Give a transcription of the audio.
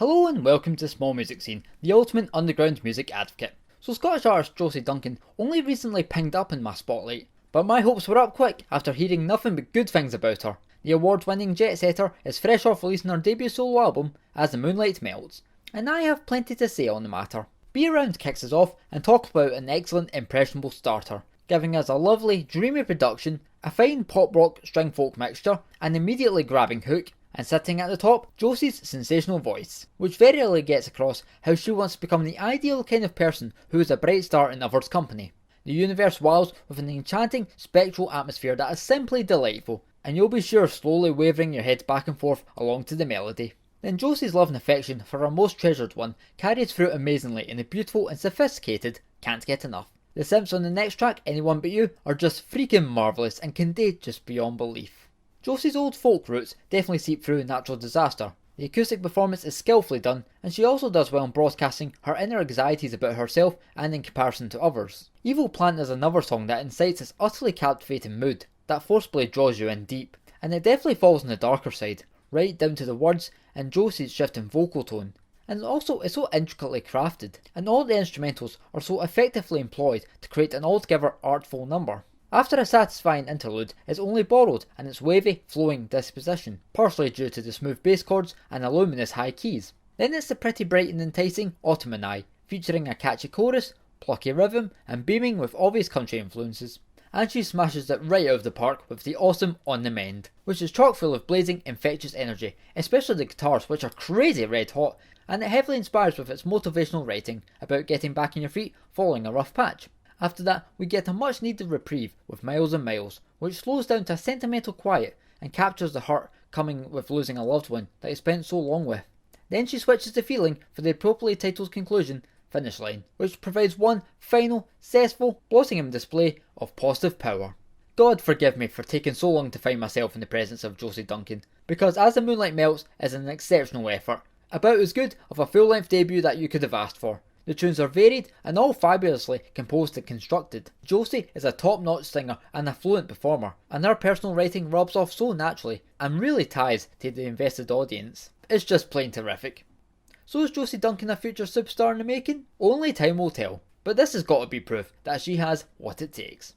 Hello and welcome to Small Music Scene, the ultimate underground music advocate. So Scottish artist Josie Duncan only recently pinged up in my spotlight, but my hopes were up quick after hearing nothing but good things about her. The award-winning jet setter is fresh off releasing her debut solo album, As the Moonlight Melts, and I have plenty to say on the matter. Be Around kicks us off and talks about an excellent impressionable starter, giving us a lovely, dreamy production, a fine pop-rock string-folk mixture, an immediately grabbing hook, and sitting at the top, Josie's sensational voice, which very rarely gets across how she wants to become the ideal kind of person who is a bright star in others' company. The universe wows with an enchanting, spectral atmosphere that is simply delightful, and you'll be sure slowly wavering your head back and forth along to the melody. Then Josie's love and affection for her most treasured one carries through amazingly in the beautiful and sophisticated Can't Get Enough. The synths on the next track, Anyone But You, are just freaking marvellous and convey just beyond belief. Josie's old folk roots definitely seep through Natural Disaster. The acoustic performance is skillfully done, and she also does well in broadcasting her inner anxieties about herself and in comparison to others. Evil Plant is another song that incites this utterly captivating mood that forcibly draws you in deep, and it definitely falls on the darker side, right down to the words and Josie's shifting vocal tone. And also it's so intricately crafted, and all the instrumentals are so effectively employed to create an altogether artful number. After a satisfying interlude, it's only borrowed in its wavy, flowing disposition, partially due to the smooth bass chords and the luminous high keys. Then it's the pretty bright and enticing Autumn Eye, featuring a catchy chorus, plucky rhythm, and beaming with obvious country influences. And she smashes it right out of the park with the awesome On the Mend, which is chock full of blazing, infectious energy, especially the guitars, which are crazy red hot, and it heavily inspires with its motivational writing about getting back on your feet following a rough patch. After that, we get a much needed reprieve with Miles and Miles, which slows down to a sentimental quiet and captures the hurt coming with losing a loved one that he spent so long with. Then she switches to Feeling for the appropriately titled conclusion, Finish Line, which provides one final, zestful, Blossom display of positive power. God forgive me for taking so long to find myself in the presence of Josie Duncan, because As the Moonlight Melts is an exceptional effort, about as good of a full-length debut that you could have asked for. The tunes are varied and all fabulously composed and constructed. Josie is a top-notch singer and a fluent performer, and her personal writing rubs off so naturally and really ties to the invested audience. It's just plain terrific. So is Josie Duncan a future superstar in the making? Only time will tell, but this has got to be proof that she has what it takes.